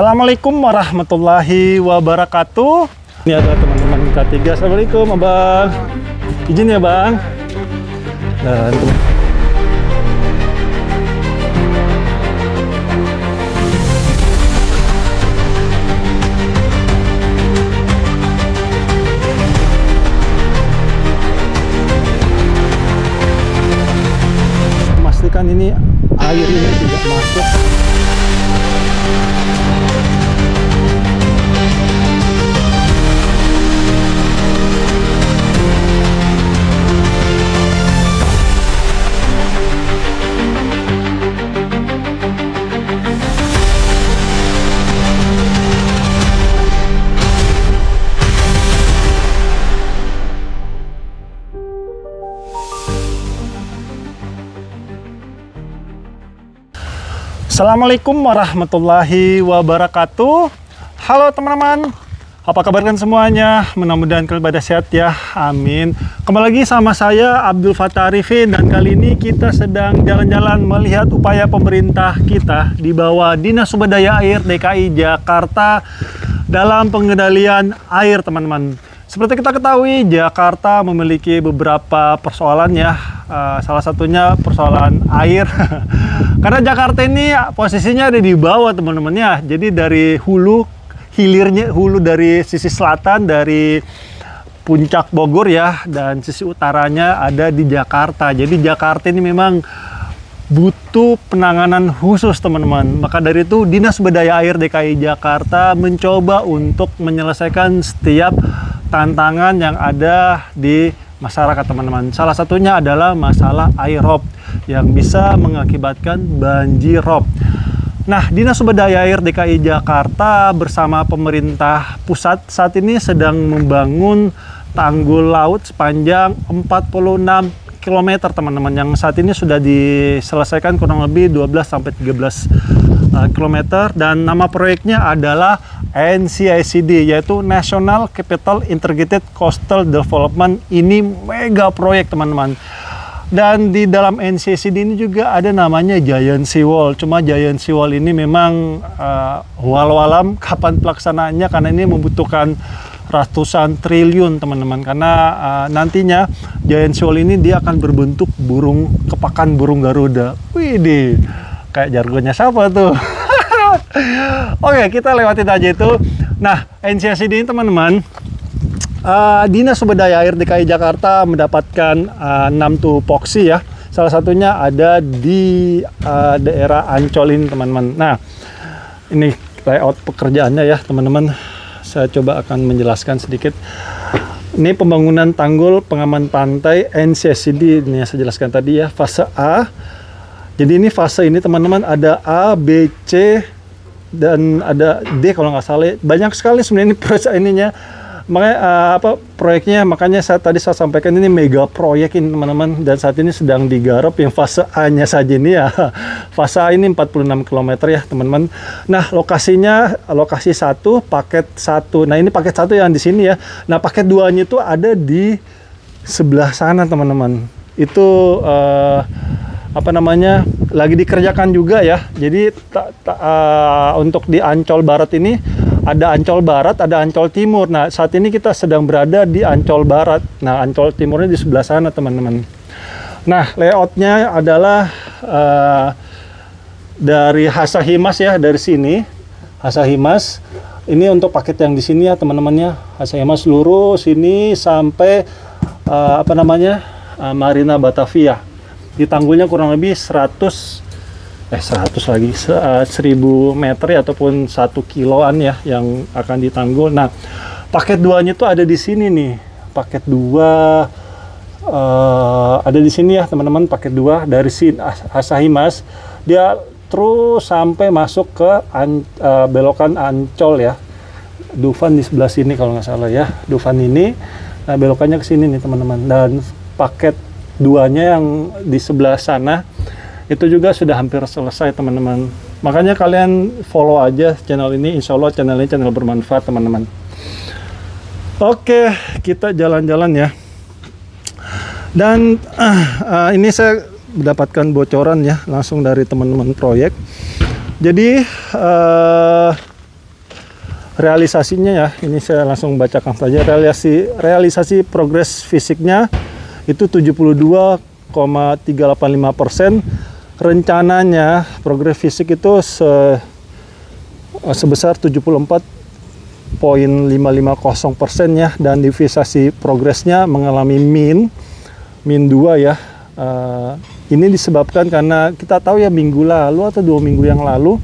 Assalamualaikum warahmatullahi wabarakatuh. Ini ada teman-teman K3. Assalamualaikum Abang. Izin ya Bang. Dan memastikan ini air ini tidak masuk. Assalamualaikum warahmatullahi wabarakatuh. Halo teman-teman, apa kabar kan semuanya? Mudah-mudahan kalian pada sehat ya, amin. Kembali lagi sama saya Abdul Fattah Arifin, dan kali ini kita sedang jalan-jalan melihat upaya pemerintah kita di bawah Dinas Sumber Daya Air DKI Jakarta dalam pengendalian air, teman-teman. Seperti kita ketahui, Jakarta memiliki beberapa persoalan ya, salah satunya persoalan air. Karena Jakarta ini posisinya ada di bawah, teman-teman ya. Jadi dari hulu, hilirnya hulu dari sisi selatan, dari puncak Bogor ya, dan sisi utaranya ada di Jakarta. Jadi Jakarta ini memang butuh penanganan khusus, teman-teman. Maka dari itu Dinas Sumber Daya Air DKI Jakarta mencoba untuk menyelesaikan setiap tantangan yang ada di masyarakat, teman-teman. Salah satunya adalah masalah air rob yang bisa mengakibatkan banjir rob. Nah, Dinas Sumber Daya Air DKI Jakarta bersama pemerintah pusat saat ini sedang membangun tanggul laut sepanjang 46 km, teman-teman, yang saat ini sudah diselesaikan kurang lebih 12-13 km, dan nama proyeknya adalah NCICD, yaitu National Capital Integrated Coastal Development. Ini mega proyek, teman-teman. Dan di dalam NCICD ini juga ada namanya Giant Seawall. Cuma Giant Seawall ini memang walau alam kapan pelaksanaannya, karena ini membutuhkan ratusan triliun, teman-teman. Karena nantinya Giant Seawall ini dia akan berbentuk burung kepakan burung Garuda. Widih, kayak jargonnya siapa tuh? Oke, kita lewatin aja itu. Nah, NCICD ini, teman-teman, Dinas Sumber Daya Air DKI Jakarta mendapatkan 6 tupoksi ya. Salah satunya ada di daerah Ancol ini, teman-teman. Nah, ini layout pekerjaannya ya, teman-teman. Saya coba akan menjelaskan sedikit. Ini pembangunan tanggul pengaman pantai NCICD, ini yang saya jelaskan tadi ya, fase A. Jadi ini fase ini, teman-teman, ada A, B, C, dan ada D kalau nggak salah. Banyak sekali sebenarnya ini proses ininya. Makanya proyeknya, makanya tadi saya sampaikan ini mega proyek ini, teman-teman, dan saat ini sedang digarap yang fase A-nya saja ini ya. Fase A ini 46 km ya, teman-teman. Nah, lokasinya lokasi 1, paket 1. Nah, ini paket 1 yang di sini ya. Nah, paket 2-nya itu ada di sebelah sana, teman-teman. Itu apa namanya, lagi dikerjakan juga ya. Jadi untuk di Ancol Barat ini ada Ancol Barat, ada Ancol Timur. Nah, saat ini kita sedang berada di Ancol Barat. Nah, Ancol Timurnya di sebelah sana, teman-teman. Nah, layoutnya adalah dari Hasahimas ya, dari sini Hasahimas. Ini untuk paket yang di sini ya, teman-temannya. Hasahimas lurus sini sampai apa namanya, Marina Batavia. Di tanggulnya kurang lebih 1000 meter ya, ataupun 1 kiloan ya yang akan ditanggul. Nah, paket 2-nya itu ada di sini nih. Paket 2 ada di sini ya, teman-teman. Paket 2 dari sini Hasahimas, dia terus sampai masuk ke belokan Ancol ya. Dufan di sebelah sini kalau nggak salah ya. Dufan ini, nah, belokannya ke sini nih, teman-teman. Dan paket 2-nya yang di sebelah sana itu juga sudah hampir selesai, teman-teman. Makanya kalian follow aja channel ini, insya Allah channel ini channel bermanfaat, teman-teman. Oke, kita jalan-jalan ya. Dan ini saya mendapatkan bocoran ya langsung dari teman-teman proyek. Jadi realisasinya ya, ini saya langsung bacakan saja. Realisasi progres fisiknya itu 72,385%. Rencananya progres fisik itu sebesar 74,550% ya, dan divisasi progresnya mengalami min 2 ya. Ini disebabkan karena kita tahu ya, minggu lalu atau 2 minggu yang lalu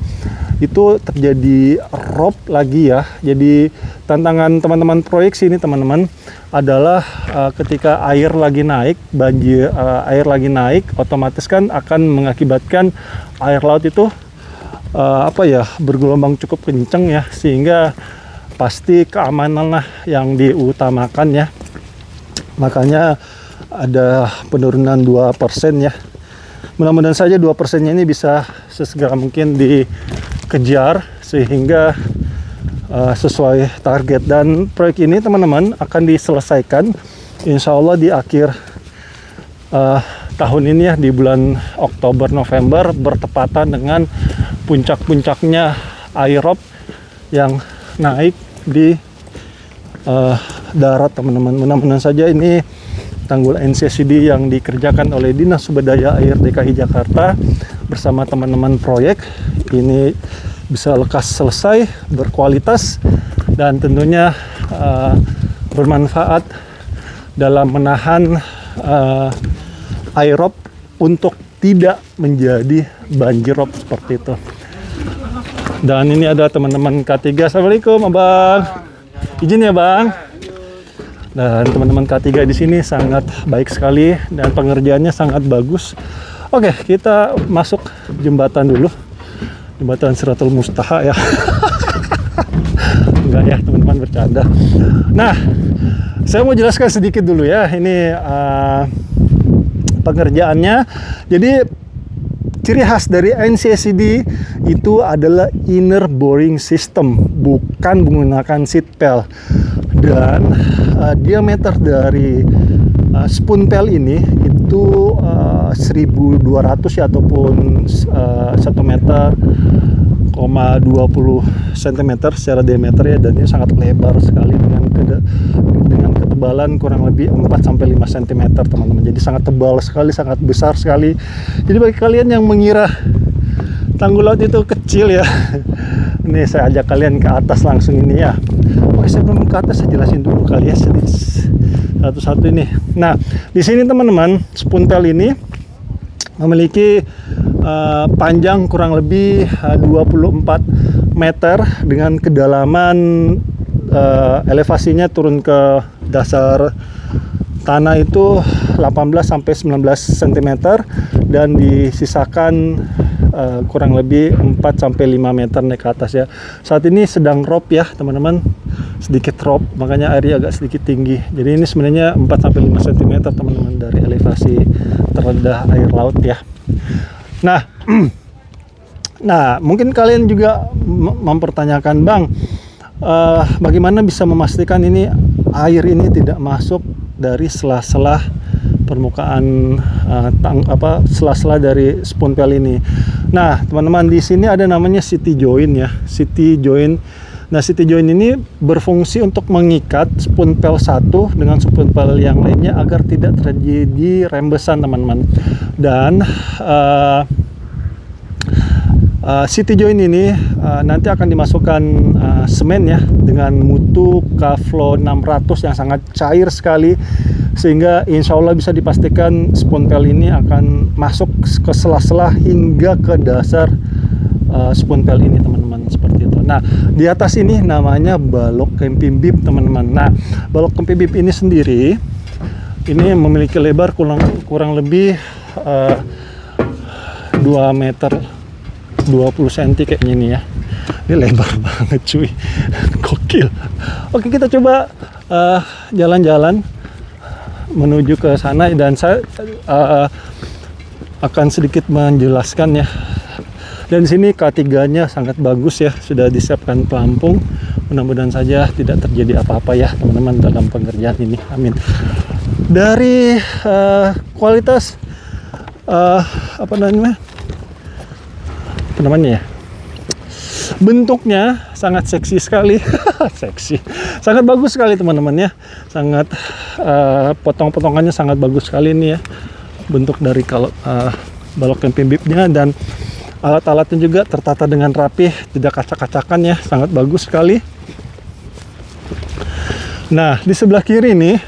itu terjadi rob lagi ya. Jadi tantangan teman-teman proyek sini teman-teman adalah ketika air lagi naik, air lagi naik, otomatis kan akan mengakibatkan air laut itu bergelombang cukup kenceng ya, sehingga pasti keamanan lah yang diutamakan ya. Makanya ada penurunan 2% ya. Mudah-mudahan saja 2%-nya ini bisa sesegera mungkin dikejar sehingga sesuai target. Dan proyek ini teman-teman akan diselesaikan insya Allah di akhir tahun ini ya, di bulan Oktober November, bertepatan dengan puncak-puncaknya aerob yang naik di darat teman-teman. Mudah-mudahan saja ini tanggul NCCD yang dikerjakan oleh Dinas Sumber Daya Air DKI Jakarta bersama teman-teman proyek ini bisa lekas selesai, berkualitas, dan tentunya bermanfaat dalam menahan aerob untuk tidak menjadi banjirop seperti itu. Dan ini ada teman-teman K3. Assalamualaikum Abang. Izin ya Bang. Dan teman-teman K3 di sini sangat baik sekali dan pengerjaannya sangat bagus. Oke, kita masuk jembatan dulu. Jembatan Siratul Mustaha ya. Enggak ya, teman-teman, bercanda. Nah, saya mau jelaskan sedikit dulu ya. Ini pengerjaannya. Jadi ciri khas dari NCCD itu adalah inner boring system, bukan menggunakan seat pel. Dan diameter dari spoon pel ini itu 1200 ya, ataupun 1 meter 20 cm secara diameter ya, dan ini sangat lebar sekali dengan ketebalan kurang lebih 4-5 cm teman-teman. Jadi sangat tebal sekali, sangat besar sekali. Jadi bagi kalian yang mengira tanggul laut itu kecil ya, ini saya ajak kalian ke atas langsung ini ya. Oke, sebelum ke atas saya jelasin dulu kali ya satu-satu ini. Nah, di sini teman-teman, spoon pel ini memiliki panjang kurang lebih 24 meter dengan kedalaman elevasinya turun ke dasar tanah itu 18-19 cm, dan disisakan kurang lebih 4-5 meter naik ke atas ya. Saat ini sedang rob ya teman-teman, sedikit rob, makanya airnya agak sedikit tinggi. Jadi ini sebenarnya 4-5 cm teman-teman dari elevasi terendah air laut ya. Nah, nah mungkin kalian juga mempertanyakan, Bang, bagaimana bisa memastikan ini air ini tidak masuk dari sela-sela permukaan sela-sela dari spoon pel ini. Nah, teman-teman, di sini ada namanya city joint ya, city joint. Nah, city joint ini berfungsi untuk mengikat spoon pel satu dengan spoon pel yang lainnya agar tidak terjadi rembesan, teman-teman. Dan city joint ini nanti akan dimasukkan semen ya, dengan mutu Kaflo 600 yang sangat cair sekali, sehingga insya Allah bisa dipastikan spoon pel ini akan masuk ke sela-sela hingga ke dasar spoon pel ini, teman-teman, seperti itu. Nah, di atas ini namanya balok camping bib, teman-teman. Nah, balok camping bib ini sendiri ini memiliki lebar kurang lebih 2 meter 20 cm kayaknya ini ya. Ini lebar banget cuy. Gokil. Oke, kita coba jalan-jalan menuju ke sana, dan saya akan sedikit menjelaskan ya. Dan di sini K3-nya sangat bagus ya, sudah disiapkan pelampung. Mudah-mudahan saja tidak terjadi apa-apa ya teman-teman dalam pengerjaan ini. Amin. Dari kualitas apa namanya ya, Bentuknya sangat seksi sekali. Seksi, sangat bagus sekali teman-teman ya. Sangat potong-potongannya sangat bagus sekali ini ya. Bentuk dari kalau balok camping bibnya, dan alat-alatnya juga tertata dengan rapih, tidak acak-acakan ya, sangat bagus sekali. Nah, di sebelah kiri nih,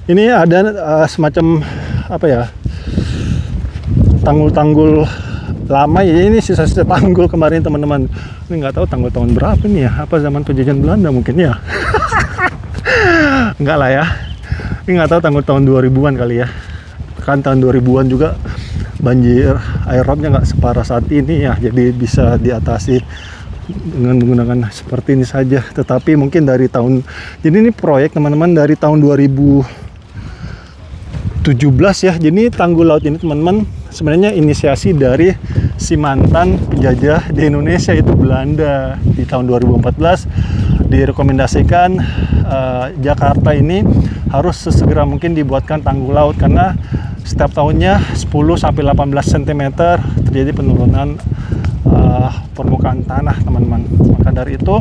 ini ada semacam apa ya, tanggul-tanggul lama ya. Ini sisa-sisa tanggul kemarin teman-teman. Ini nggak tahu tanggul tahun berapa nih ya, apa zaman penjajahan Belanda mungkin ya. Enggak lah ya, ini nggak tahu tanggul tahun 2000-an kali ya. Kan tahun 2000-an juga banjir air robnya nggak separah saat ini ya, jadi bisa diatasi dengan menggunakan seperti ini saja. Tetapi mungkin dari tahun, jadi ini proyek teman-teman dari tahun 2017 ya. Jadi tanggul laut ini teman-teman sebenarnya inisiasi dari si mantan penjajah di Indonesia, itu Belanda. Di tahun 2014 direkomendasikan Jakarta ini harus sesegera mungkin dibuatkan tanggul laut, karena setiap tahunnya 10-18 cm terjadi penurunan permukaan tanah teman-teman. Maka dari itu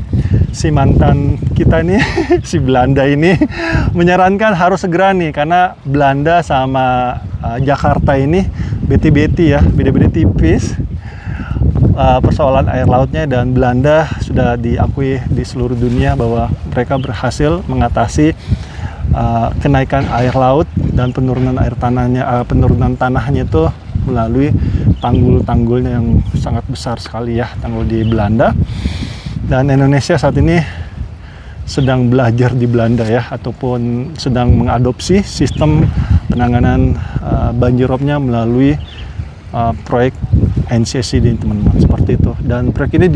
si mantan kita ini si Belanda ini menyarankan harus segera nih, karena Belanda sama Jakarta ini beti-beti ya, beda-beda tipis persoalan air lautnya, dan Belanda sudah diakui di seluruh dunia bahwa mereka berhasil mengatasi kenaikan air laut dan penurunan air tanahnya, penurunan tanahnya itu melalui tanggul-tanggulnya yang sangat besar sekali ya, tanggul di Belanda. Dan Indonesia saat ini sedang belajar di Belanda ya, ataupun sedang mengadopsi sistem penanganan banjir robnya melalui proyek NCC ini teman-teman, seperti itu. Dan proyek ini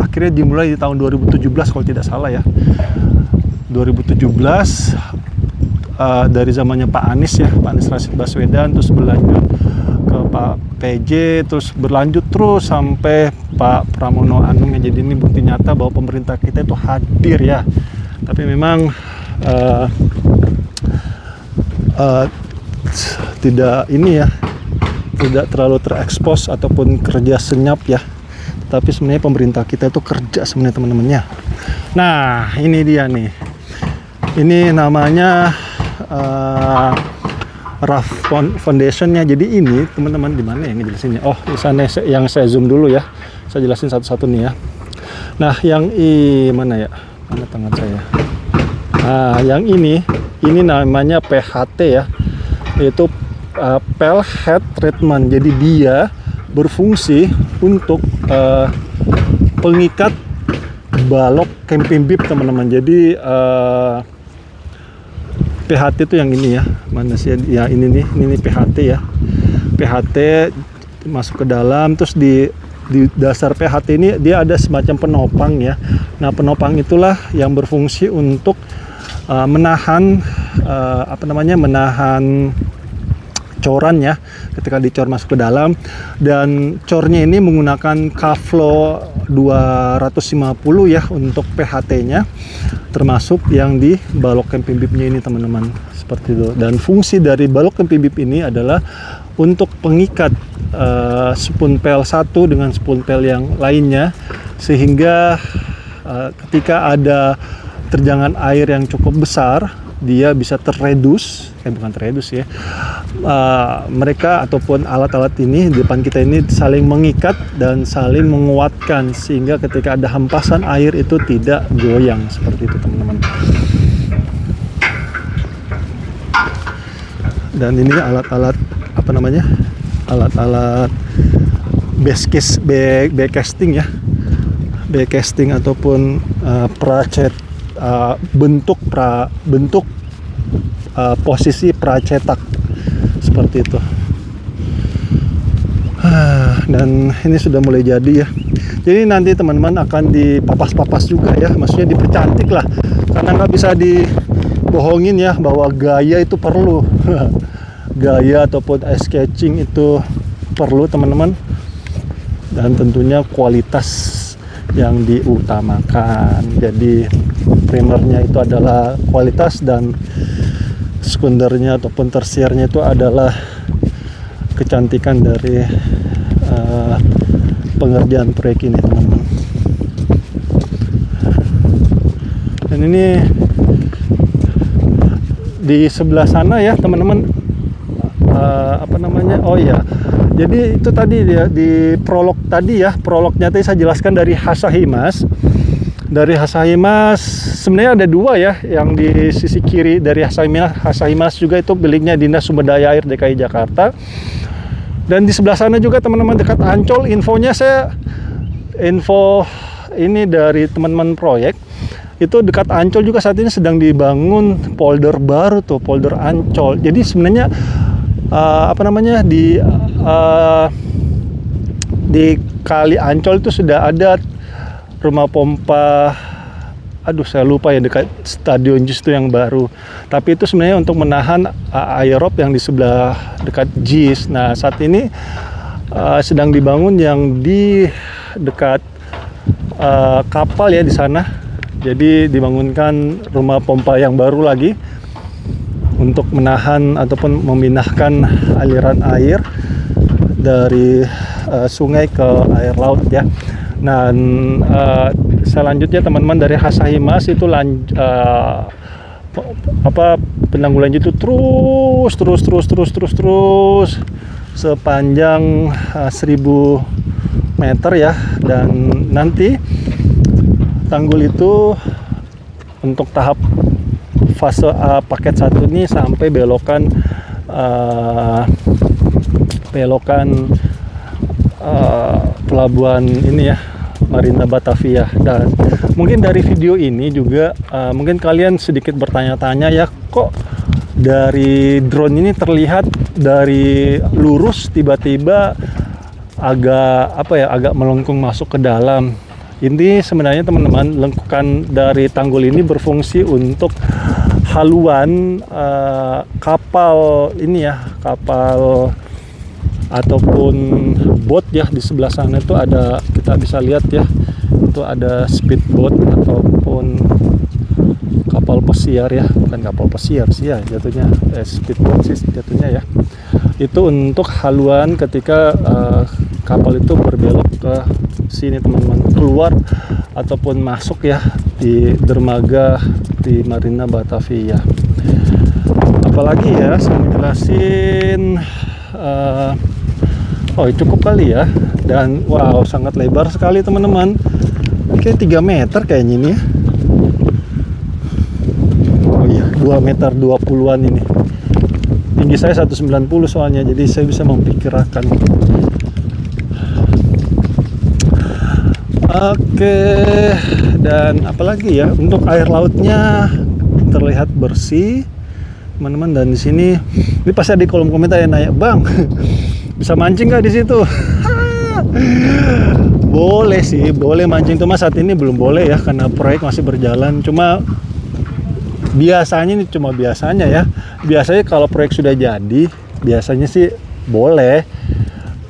akhirnya dimulai di tahun 2017 kalau tidak salah ya, 2017 dari zamannya Pak Anies ya, Pak Anies Rashid Baswedan, terus berlanjut ke Pak PJ, terus berlanjut terus sampai Pak Pramono Anung ya. Jadi ini bukti nyata bahwa pemerintah kita itu hadir ya, tapi memang tidak ini ya, tidak terlalu terekspos ataupun kerja senyap ya. Tapi sebenarnya pemerintah kita itu kerja sebenarnya teman-temannya. Nah ini dia nih, ini namanya Rough Foundation-nya. Jadi ini teman-teman, di mana yang ngejelasinnya? Oh, di sana yang saya zoom dulu ya. Saya jelasin satu-satu nih ya. Nah, yang mana ya? Mana tangan saya? Nah, yang ini namanya PHT ya. Yaitu Pel Head Treatment. Jadi dia berfungsi untuk pengikat balok camping bib teman-teman. Jadi PHT itu yang ini ya, mana sih ya, ini nih PHT ya. PHT masuk ke dalam, terus di dasar PHT ini dia ada semacam penopang ya. Nah penopang itulah yang berfungsi untuk menahan menahan coran ya, ketika dicor masuk ke dalam. Dan cornya ini menggunakan Kavlo 250 ya untuk PHT-nya, termasuk yang di balok camping bibnya ini teman-teman, seperti itu. Dan fungsi dari balok camping bib ini adalah untuk pengikat spoon pel satu dengan spoon pel yang lainnya, sehingga ketika ada terjangan air yang cukup besar, dia bisa bukan teredus ya. Mereka ataupun alat-alat ini di depan kita ini saling mengikat dan saling menguatkan, sehingga ketika ada hempasan air itu tidak goyang, seperti itu teman-teman. Dan ini alat-alat alat-alat backcasting ya, backcasting ataupun bentuk posisi pracetak, seperti itu. Dan ini sudah mulai jadi ya. Jadi nanti teman-teman akan dipapas-papas juga ya, maksudnya dipercantik lah, karena nggak bisa dibohongin ya bahwa gaya itu perlu. Gaya ataupun eye sketching itu perlu teman-teman, dan tentunya kualitas yang diutamakan. Jadi primernya itu adalah kualitas, dan sekundernya ataupun tersiernya itu adalah kecantikan dari pengerjaan proyek ini teman-teman. Dan ini di sebelah sana ya teman-teman, apa namanya, oh ya, jadi itu tadi ya di prolog tadi ya, prolognya tadi saya jelaskan dari Hasahimas. Dari Hasahimas sebenarnya ada dua ya, yang di sisi kiri dari Hasahimas juga itu miliknya Dinas Sumber Daya Air DKI Jakarta. Dan di sebelah sana juga teman-teman dekat Ancol, info ini dari teman-teman proyek, itu dekat Ancol juga saat ini sedang dibangun polder baru tuh, polder Ancol. Jadi sebenarnya apa namanya, di Kali Ancol itu sudah ada rumah pompa, aduh saya lupa ya, dekat Stadion JIS itu yang baru. Tapi itu sebenarnya untuk menahan aerob yang di sebelah dekat JIS. Nah saat ini sedang dibangun yang di dekat kapal ya di sana. Jadi dibangunkan rumah pompa yang baru lagi untuk menahan ataupun memindahkan aliran air dari sungai ke air laut ya. Nah, selanjutnya teman-teman dari Hasahimas itu penanggulan itu terus sepanjang 1000 meter ya. Dan nanti tanggul itu untuk tahap fase paket 1 ini sampai belokan pelabuhan ini ya, Marina Batavia. Dan mungkin dari video ini juga mungkin kalian sedikit bertanya-tanya ya, kok dari drone ini terlihat dari lurus tiba-tiba agak melengkung masuk ke dalam. Ini sebenarnya teman-teman, lengkukan dari tanggul ini berfungsi untuk haluan kapal ini ya, kapal ataupun bot ya. Di sebelah sana itu ada, kita bisa lihat ya, itu ada speedboat ataupun kapal pesiar ya, bukan kapal pesiar sih ya jatuhnya, speedboat sih jatuhnya ya. Itu untuk haluan ketika kapal itu berbelok ke sini teman-teman, keluar ataupun masuk ya di dermaga di Marina Batavia. Apalagi ya saya jelasin, oh cukup kali ya. Dan wow, sangat lebar sekali teman-teman, kayak 3 meter kayaknya ini ya. Oh iya, 2 meter 20-an ini. Tinggi saya 190 soalnya, jadi saya bisa memperkirakan. Oke, dan apalagi ya, untuk air lautnya terlihat bersih teman-teman. Dan di sini, ini pasti ada di kolom komentar yang nanya, Bang, bisa mancing nggak di situ? Boleh sih, boleh mancing, cuma saat ini belum boleh ya karena proyek masih berjalan. Cuma biasanya ya, biasanya kalau proyek sudah jadi, biasanya sih boleh.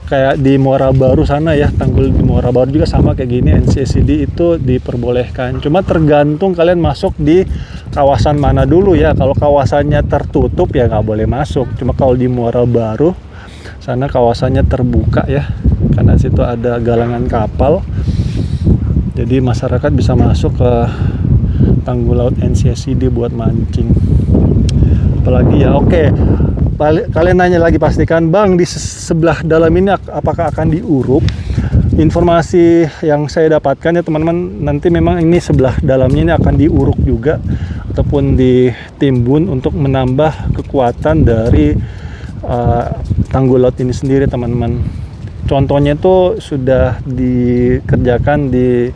Kayak di Muara Baru sana ya, tanggul di Muara Baru juga sama kayak gini, NCSD itu diperbolehkan. Cuma tergantung kalian masuk di kawasan mana dulu ya. Kalau kawasannya tertutup ya nggak boleh masuk. Cuma kalau di Muara Baru sana kawasannya terbuka ya, karena situ ada galangan kapal, jadi masyarakat bisa masuk ke tanggul laut NCSD buat mancing. Apalagi ya, oke. Kalian nanya lagi pastikan, Bang, di sebelah dalam ini apakah akan diuruk? Informasi yang saya dapatkan ya teman-teman, nanti memang ini sebelah dalamnya ini akan diuruk juga ataupun ditimbun untuk menambah kekuatan dari tanggul laut ini sendiri teman-teman. Contohnya itu sudah dikerjakan di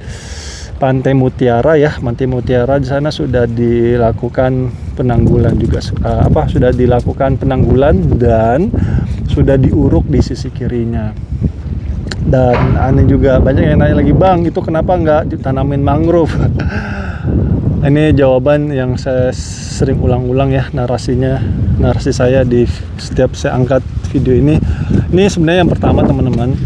Pantai Mutiara ya, Pantai Mutiara di sana sudah dilakukan penanggulan juga, sudah dilakukan penanggulan dan sudah diuruk di sisi kirinya. Dan aneh juga banyak yang nanya lagi, Bang, itu kenapa nggak ditanamin mangrove? Ini jawaban yang saya sering ulang-ulang ya, narasi saya di setiap saya angkat video ini. Ini sebenarnya yang pertama teman-teman,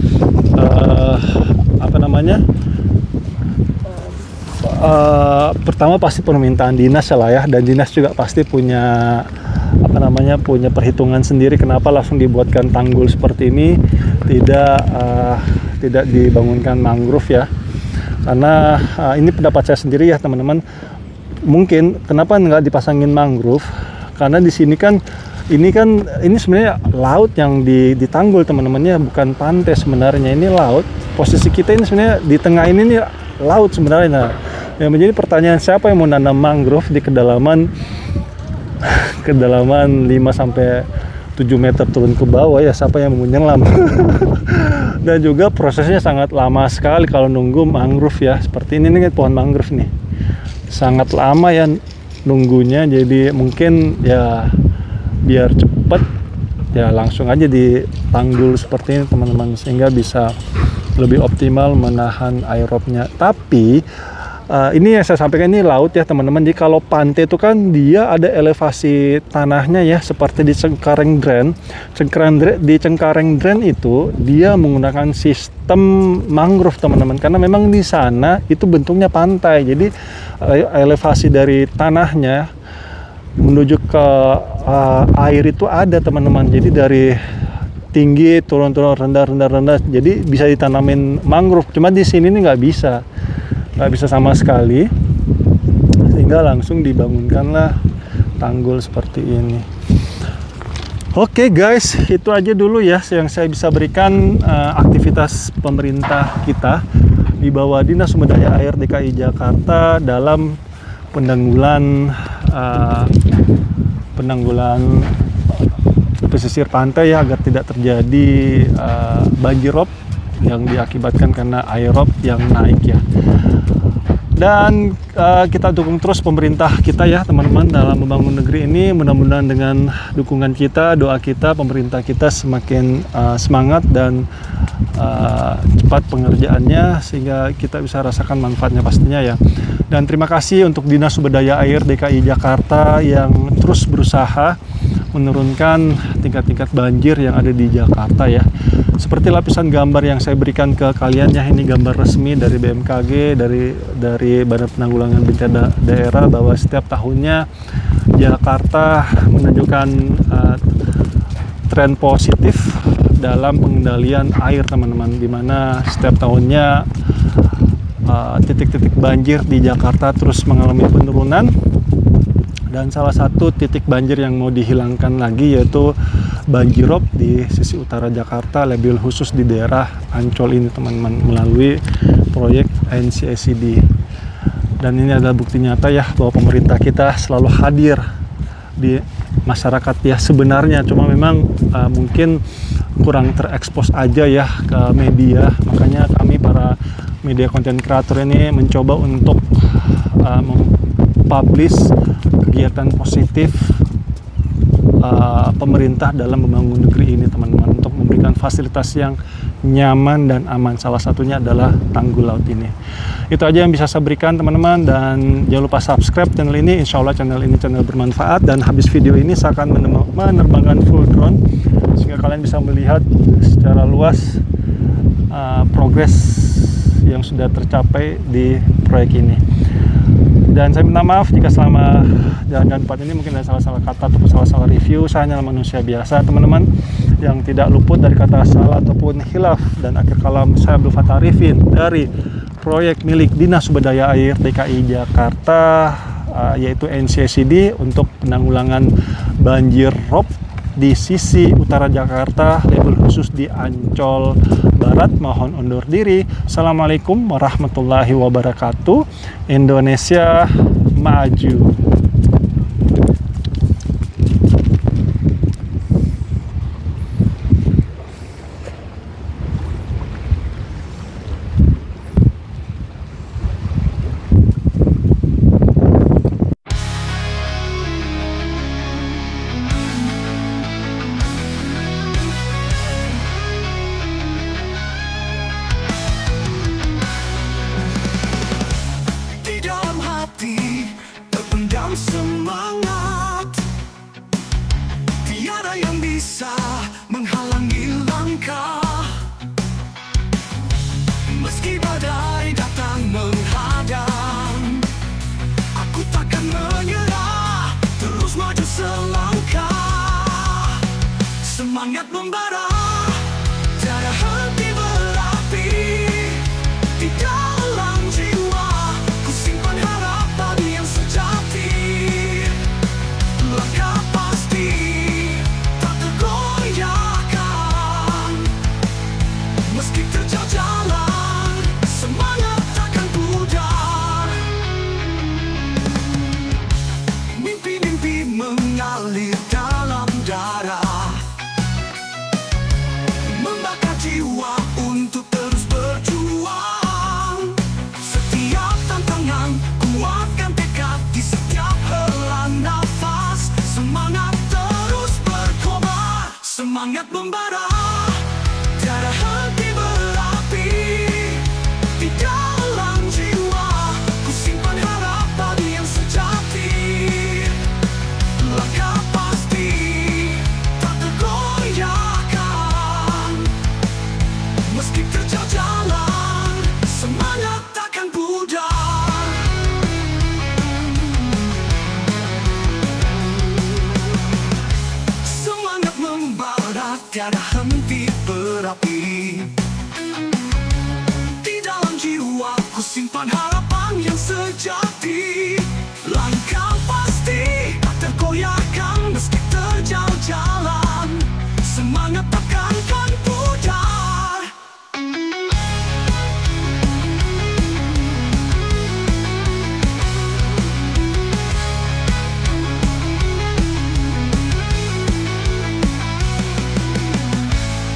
pertama pasti permintaan dinas lah ya, dan dinas juga pasti punya punya perhitungan sendiri kenapa langsung dibuatkan tanggul seperti ini, tidak dibangunkan mangrove ya. Karena ini pendapat saya sendiri ya teman-teman, mungkin kenapa nggak dipasangin mangrove, karena di sini kan ini sebenarnya laut yang ditanggul teman-temannya, bukan pantai sebenarnya, ini laut. Posisi kita ini sebenarnya di tengah ini nih laut sebenarnya. Nah, yang menjadi pertanyaan, siapa yang mau nanam mangrove di kedalaman 5 sampai 7 meter turun ke bawah ya, siapa yang mau menyelam? Dan juga prosesnya sangat lama sekali kalau nunggu mangrove ya. Seperti ini nih pohon mangrove nih, sangat lama ya nunggunya. Jadi mungkin ya biar cepet ya langsung aja ditanggul seperti ini teman-teman, sehingga bisa lebih optimal menahan aerobnya. Tapi ini yang saya sampaikan, ini laut ya teman-teman. Jadi kalau pantai itu kan dia ada elevasi tanahnya ya, seperti di Cengkareng Dren. Di Cengkareng Dren itu dia menggunakan sistem mangrove teman-teman, karena memang di sana itu bentuknya pantai. Jadi elevasi dari tanahnya menuju ke air itu ada teman-teman. Jadi dari tinggi turun rendah, jadi bisa ditanamin mangrove. Cuma di sini nih nggak bisa sama sekali, sehingga langsung dibangunkanlah tanggul seperti ini. Oke guys, itu aja dulu ya yang saya bisa berikan aktivitas pemerintah kita di bawah Dinas Sumber Daya Air DKI Jakarta dalam penanggulan pesisir pantai ya, agar tidak terjadi banjir rob yang diakibatkan karena air rob yang naik ya. Dan kita dukung terus pemerintah kita ya teman-teman dalam membangun negeri ini. Mudah-mudahan dengan dukungan kita, doa kita, pemerintah kita semakin semangat dan cepat pengerjaannya, sehingga kita bisa rasakan manfaatnya pastinya ya. Dan terima kasih untuk Dinas Sumber Daya Air DKI Jakarta yang terus berusaha menurunkan tingkat-tingkat banjir yang ada di Jakarta ya. Seperti lapisan gambar yang saya berikan ke kalian ya, ini gambar resmi dari BMKG, dari Badan Penanggulangan Bencana Daerah, bahwa setiap tahunnya Jakarta menunjukkan tren positif dalam pengendalian air teman-teman, di mana setiap tahunnya titik-titik banjir di Jakarta terus mengalami penurunan. Dan salah satu titik banjir yang mau dihilangkan lagi yaitu banjirop di sisi utara Jakarta, lebih khusus di daerah Ancol ini teman-teman, melalui proyek NCSID. Dan ini adalah bukti nyata ya bahwa pemerintah kita selalu hadir di masyarakat ya sebenarnya, cuma memang mungkin kurang terekspos aja ya ke media. Makanya kami para media content creator ini mencoba untuk mempublish kegiatan positif pemerintah dalam membangun negeri ini teman-teman, untuk memberikan fasilitas yang nyaman dan aman. Salah satunya adalah tanggul laut ini. Itu aja yang bisa saya berikan teman-teman, dan jangan lupa subscribe channel ini. Insya Allah channel ini channel bermanfaat, dan habis video ini saya akan menerbangkan full drone sehingga kalian bisa melihat secara luas progres yang sudah tercapai di proyek ini. Dan saya minta maaf jika selama jalan-jalan tempat ini mungkin ada salah-salah kata ataupun salah-salah review. Saya hanya manusia biasa teman-teman, yang tidak luput dari kata salah ataupun khilaf. Dan akhir kalam, saya Abdul Fattah Arifin dari proyek milik Dinas Sumber Daya Air DKI Jakarta, yaitu NCSID, untuk penanggulangan banjir rob di sisi utara Jakarta, label khusus di Ancol Barat. Mohon undur diri. Assalamualaikum warahmatullahi wabarakatuh. Indonesia maju. Di dalam hati terpendam membara, tiada henti berapi. Di dalam jiwa ku simpan harap padi yang sejati. Langkah pasti tak tergoyahkan, meski terjal jalan, semangat takkan pudar. Semangat membara, tiada henti berapi. Di dalam jiwa ku simpan harapan yang sejati. Langkah pasti tak tergoyahkan, meski terjal jalan, semangat takkan pudar.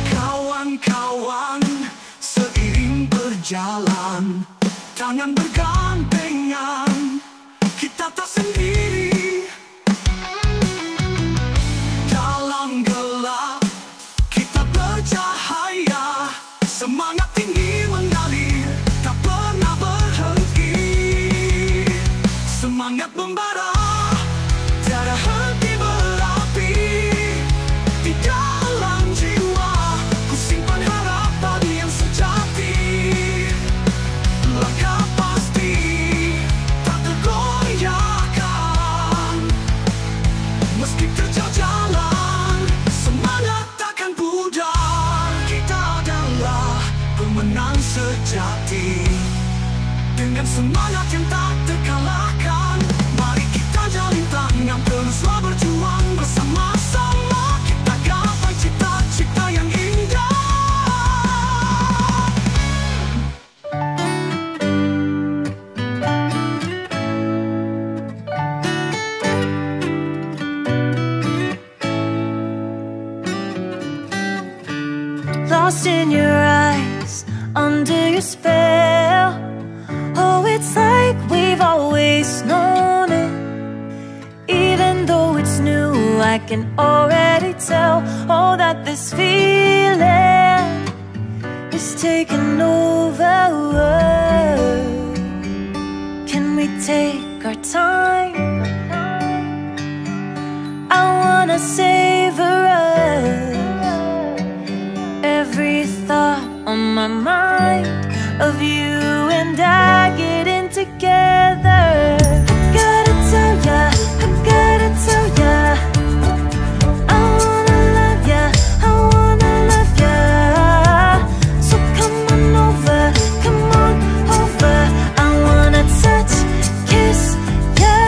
Kawan-kawan, seiring berjalan, tangan bergandengan, kita tak sendiri. Dalam gelap kita bercahaya, semangat tinggi mengalir, tak pernah berhenti. Semangat membara, tiada henti berapi. Di dalam jiwa ku simpan harap padi yang sejati. Langkah pasti tak tergoyahkan, meski terjal jalan, semangat takkan pudar. Kita adalah pemenang sejati, dengan semangat yang tak terkalahkan. Mari kita jalin tangan, teruslah berjuang bersama-sama. Kita gapai cita-cita yang indah. Lost in your eyes, under your spell. Oh, it's like we've always known it. Even though it's new, I can already tell. Oh, that this feeling is taking over. Can we take our time? I wanna savor us. Every thought on my mind of you and I getting together. Gotta tell ya, I gotta tell ya, I wanna love ya, I wanna love ya. So come on over, come on over. I wanna touch, kiss you.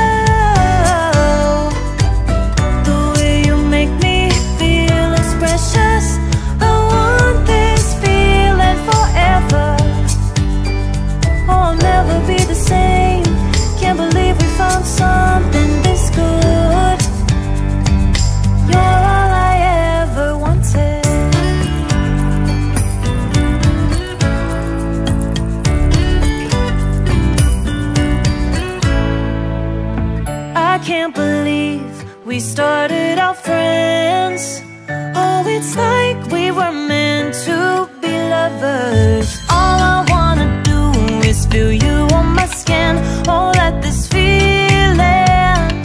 The way you make me feel is precious. I want this feeling forever. Oh, I'll never be the same. Can't believe we found something this good. You're all I ever wanted. I can't believe we started out friends. Oh, it's like we were meant to be lovers. All I wanna do is feel you on my skin. Oh, let this feeling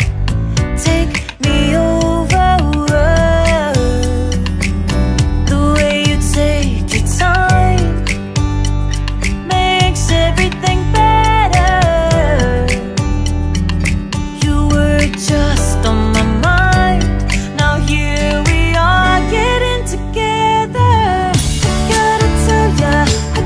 take me over. The way you take your time makes everything better. You were just on my mind. Now here we are getting together. Gotta tell ya, I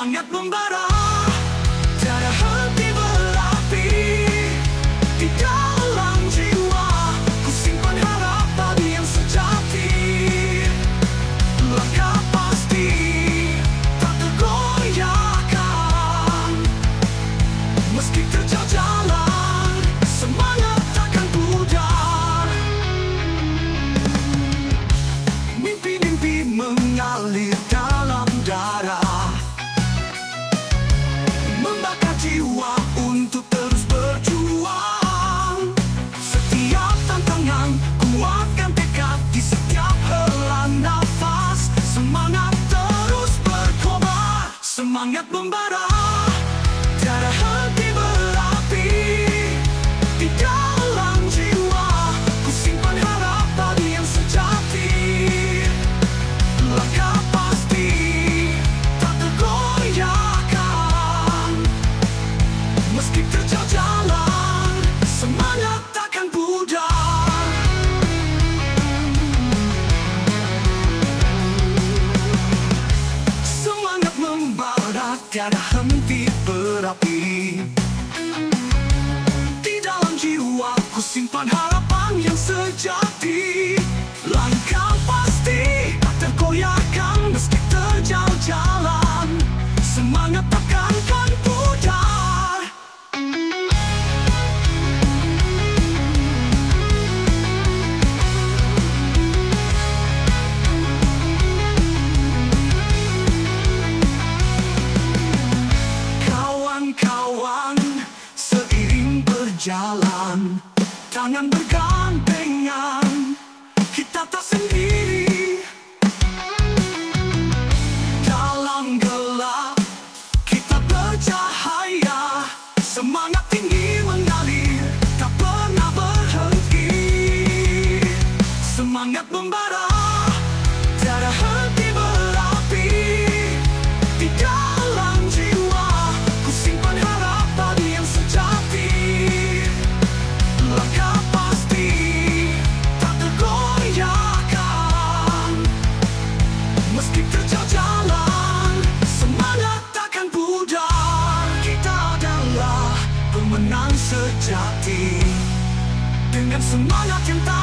semangat membara, tiada henti berapi di dalam jiwa. Ku simpan harap padi yang sejati, langkah pasti tak tergoyahkan. Meski terjal jalan, semangat takkan pudar. Mimpi-mimpi mengalir dalam darah, membakar jiwa untuk terus berjuang. Setiap tantangan kuatkan tekad di setiap hela nafas. Semangat terus berkobar, semangat membara, tiada henti berapi di dalam jiwa. Ku simpan harap padi yang sejati, langkah pasti tak tergoyahkan. Meski terjal jalan, semangat takkan pudar. Semangat membara, tiada henti berapi di dalam jiwa. Ku simpan harapan yang sejati, langkah pasti tak tergoyahkan. Meski terjal jalan, semangat takkan pudar. Kawan-kawan, seiring berjalan, tangan bergandengan, kita tak sendiri. Dalam gelap, kita bercahaya, semangat tinggi mengalir, tak pernah berhenti. Semangat membara, tiada henti berapi di dalam jiwa. Ku simpan harap padi yang sejati, langkah pasti tak tergoyahkan. Meski terjal jalan, semangat takkan pudar. Kita adalah pemenang sejati, dengan semangat yang tak